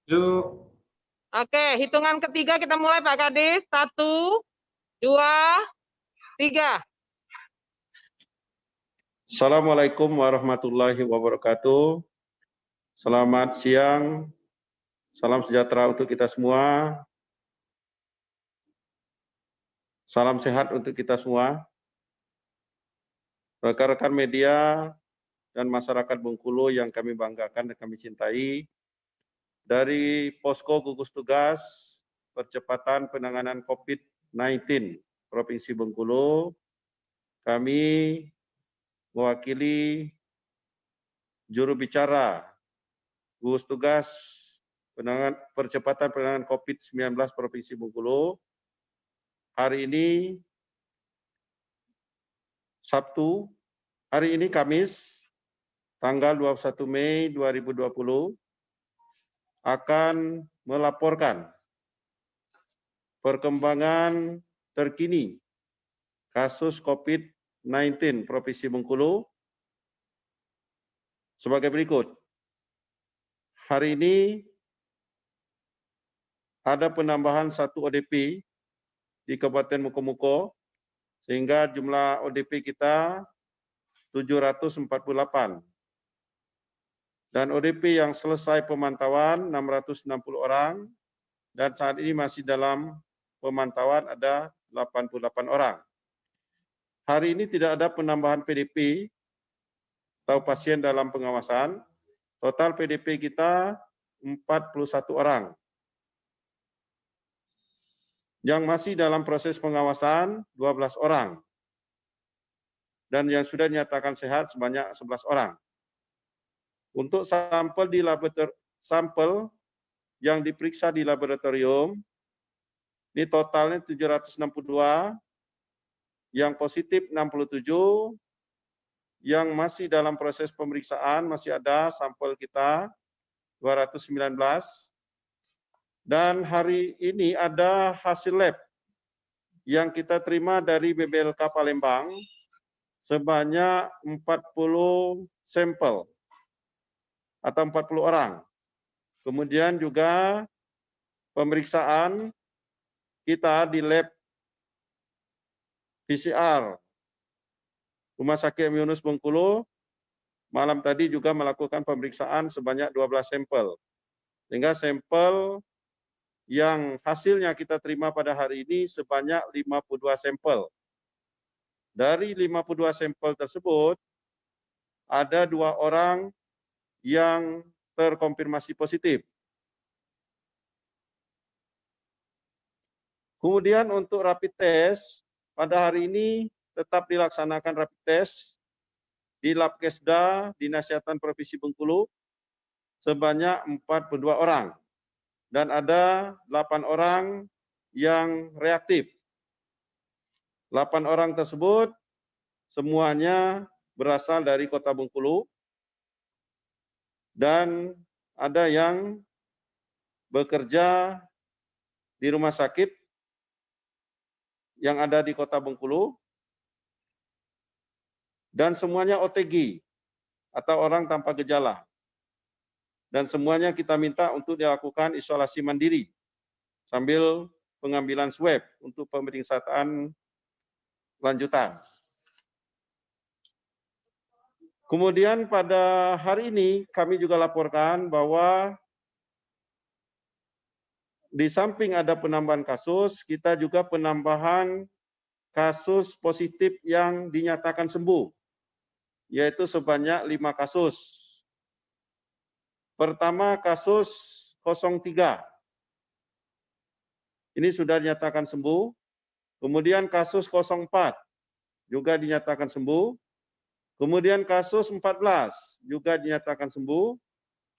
Yuk. Oke, hitungan ketiga kita mulai Pak Kadis. 1, 2, 3. Assalamualaikum warahmatullahi wabarakatuh. Selamat siang, salam sejahtera untuk kita semua. Salam sehat untuk kita semua. Rekan-rekan media dan masyarakat Bengkulu yang kami banggakan dan kami cintai, dari Posko Gugus Tugas Percepatan Penanganan COVID-19 Provinsi Bengkulu, kami mewakili juru bicara Gugus Tugas Percepatan Penanganan COVID-19 Provinsi Bengkulu. Hari ini Sabtu, hari ini Kamis, tanggal 21 Mei 2020, akan melaporkan perkembangan terkini kasus COVID-19 Provinsi Bengkulu sebagai berikut. Hari ini ada penambahan 1 ODP di Kabupaten Mukomuko, sehingga jumlah ODP kita 748. Dan ODP yang selesai pemantauan 660 orang, dan saat ini masih dalam pemantauan ada 88 orang. Hari ini tidak ada penambahan PDP atau pasien dalam pengawasan. Total PDP kita 41 orang. Yang masih dalam proses pengawasan 12 orang. Dan yang sudah dinyatakan sehat sebanyak 11 orang. Untuk sampel yang diperiksa di laboratorium, ini totalnya 762, yang positif 67, yang masih dalam proses pemeriksaan masih ada sampel kita 219, dan hari ini ada hasil lab yang kita terima dari BBLK Palembang sebanyak 40 sampel atau 40 orang. Kemudian juga pemeriksaan kita di lab PCR Rumah Sakit M. Yunus Bengkulu malam tadi juga melakukan pemeriksaan sebanyak 12 sampel. Sehingga sampel yang hasilnya kita terima pada hari ini sebanyak 52 sampel. Dari 52 sampel tersebut, ada 2 orang yang terkonfirmasi positif. Kemudian untuk rapid test, pada hari ini tetap dilaksanakan rapid test di Labkesda Dinas Kesehatan Provinsi Bengkulu sebanyak 42 orang. Dan ada 8 orang yang reaktif. 8 orang tersebut semuanya berasal dari Kota Bengkulu. Dan ada yang bekerja di rumah sakit yang ada di Kota Bengkulu, dan semuanya OTG atau orang tanpa gejala. Dan semuanya kita minta untuk dilakukan isolasi mandiri sambil pengambilan swab untuk pemeriksaan lanjutan. Kemudian pada hari ini kami juga laporkan bahwa di samping ada penambahan kasus, kita juga penambahan kasus positif yang dinyatakan sembuh, yaitu sebanyak 5 kasus. Pertama kasus 03. Ini sudah dinyatakan sembuh. Kemudian kasus 04 juga dinyatakan sembuh. Kemudian kasus 14 juga dinyatakan sembuh.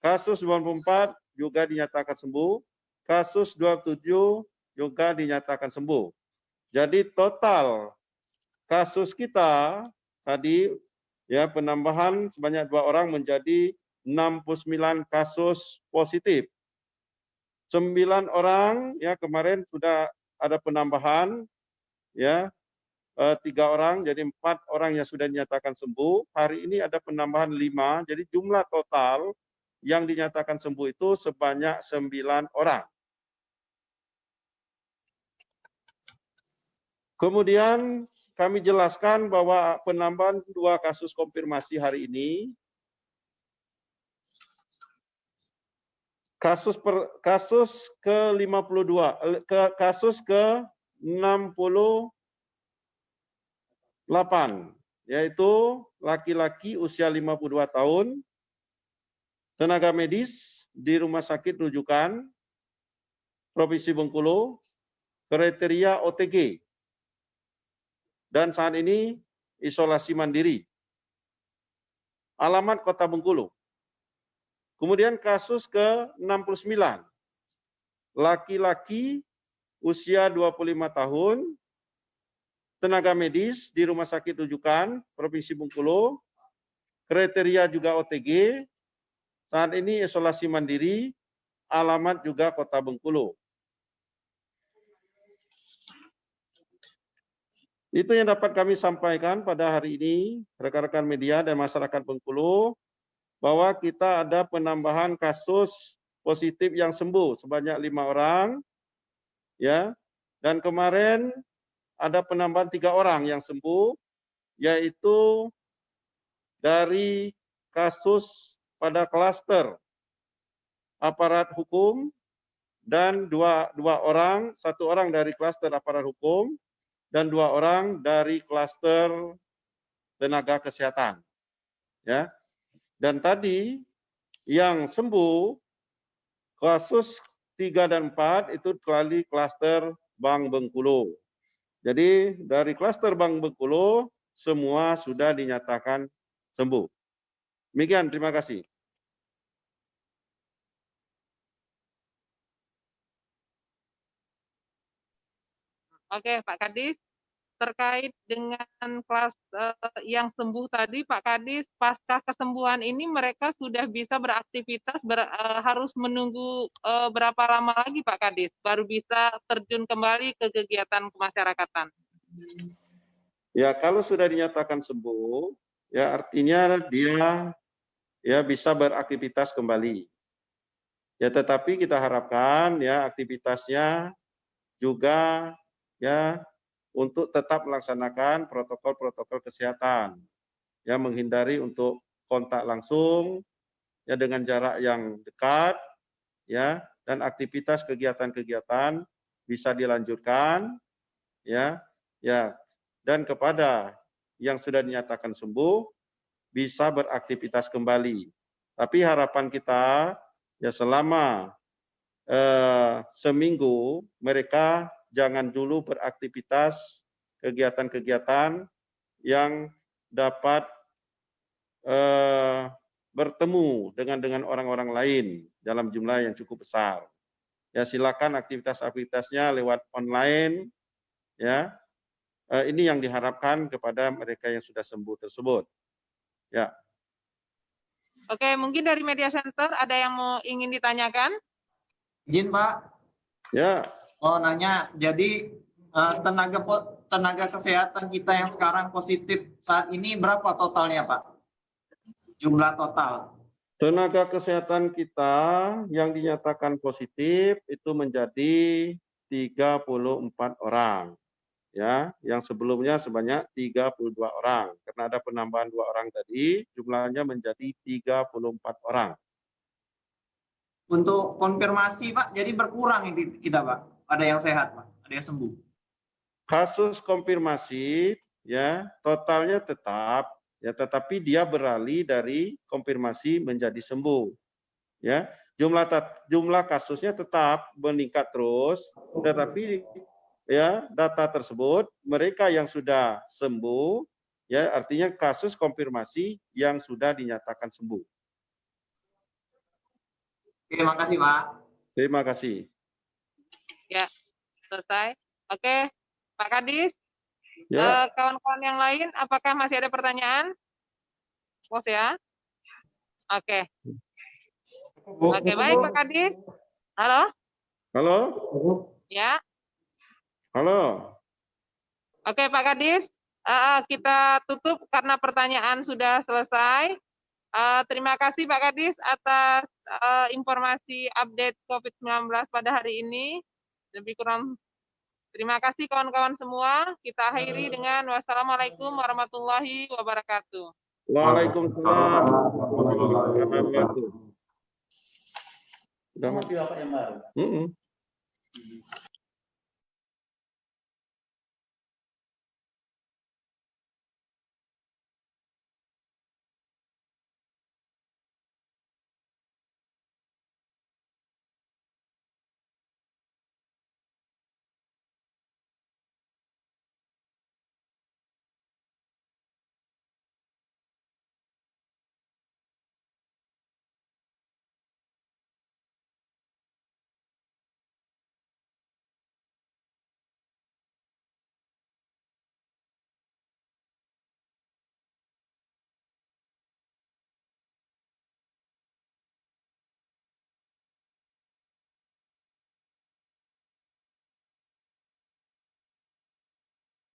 Kasus 94 juga dinyatakan sembuh. Kasus 27 juga dinyatakan sembuh. Jadi total kasus kita tadi ya penambahan sebanyak 2 orang menjadi 69 kasus positif. 9 orang ya kemarin sudah ada penambahan ya 3 orang, jadi 4 orang yang sudah dinyatakan sembuh. Hari ini ada penambahan 5, jadi jumlah total yang dinyatakan sembuh itu sebanyak 9 orang. Kemudian kami jelaskan bahwa penambahan 2 kasus konfirmasi hari ini, kasus ke-52, kasus ke-68, yaitu laki-laki usia 52 tahun, tenaga medis di Rumah Sakit Rujukan Provinsi Bengkulu, kriteria OTG, dan saat ini isolasi mandiri. Alamat Kota Bengkulu. Kemudian kasus ke-69, laki-laki usia 25 tahun, tenaga medis di Rumah Sakit Rujukan Provinsi Bengkulu, kriteria juga OTG, saat ini isolasi mandiri, alamat juga Kota Bengkulu. Itu yang dapat kami sampaikan pada hari ini, rekan-rekan media dan masyarakat Bengkulu, bahwa kita ada penambahan kasus positif yang sembuh sebanyak 5 orang, ya. Dan kemarin ada penambahan 3 orang yang sembuh, yaitu dari kasus pada klaster aparat hukum dan dua orang, 1 orang dari klaster aparat hukum dan 2 orang dari klaster tenaga kesehatan. Ya. Dan tadi yang sembuh kasus 3 dan 4 itu dari klaster Bank Bengkulu. Jadi dari klaster Bank Bengkulu semua sudah dinyatakan sembuh. Demikian, terima kasih. Oke, Pak Kadis. Terkait dengan kelas yang sembuh tadi, Pak Kadis, pasca kesembuhan ini mereka sudah bisa beraktivitas, harus menunggu berapa lama lagi, Pak Kadis, baru bisa terjun kembali ke kegiatan kemasyarakatan? Ya, kalau sudah dinyatakan sembuh, ya artinya dia ya bisa beraktivitas kembali. Ya, tetapi kita harapkan ya aktivitasnya juga ya untuk tetap melaksanakan protokol-protokol kesehatan, ya menghindari untuk kontak langsung, ya dengan jarak yang dekat, ya dan aktivitas kegiatan-kegiatan bisa dilanjutkan, ya dan kepada yang sudah dinyatakan sembuh bisa beraktivitas kembali. Tapi harapan kita ya selama seminggu mereka jangan dulu beraktivitas kegiatan-kegiatan yang dapat bertemu dengan orang-orang lain dalam jumlah yang cukup besar. Ya silakan aktivitas-aktivitasnya lewat online. Ya, ini yang diharapkan kepada mereka yang sudah sembuh tersebut. Ya. Oke, mungkin dari Media Center ada yang ingin ditanyakan? Izin Pak. Ya. Oh nanya, jadi tenaga kesehatan kita yang sekarang positif saat ini berapa totalnya Pak? Jumlah total. Tenaga kesehatan kita yang dinyatakan positif itu menjadi 34 orang. Ya, yang sebelumnya sebanyak 32 orang. Karena ada penambahan 2 orang tadi, jumlahnya menjadi 34 orang. Untuk konfirmasi Pak, jadi berkurang ini kita Pak. Ada yang sehat Pak, ada yang sembuh. Kasus konfirmasi ya totalnya tetap ya, tetapi dia beralih dari konfirmasi menjadi sembuh. Ya, jumlah kasusnya tetap meningkat terus, tetapi ya data tersebut mereka yang sudah sembuh ya artinya kasus konfirmasi yang sudah dinyatakan sembuh. Terima kasih Pak. Terima kasih. Ya, selesai. Oke, Pak Kadis, Ya. kawan-kawan yang lain, apakah masih ada pertanyaan? Bos ya. Oke. Oke, baik Pak Kadis. Halo? Halo? Ya. Halo. Oke Pak Kadis, kita tutup karena pertanyaan sudah selesai. Terima kasih Pak Kadis atas informasi update COVID-19 pada hari ini. Lebih kurang terima kasih kawan-kawan semua. Kita akhiri dengan wassalamualaikum warahmatullahi wabarakatuh. Waalaikumsalam warahmatullahi wabarakatuh. Udah, Mas? Bapak yang baru.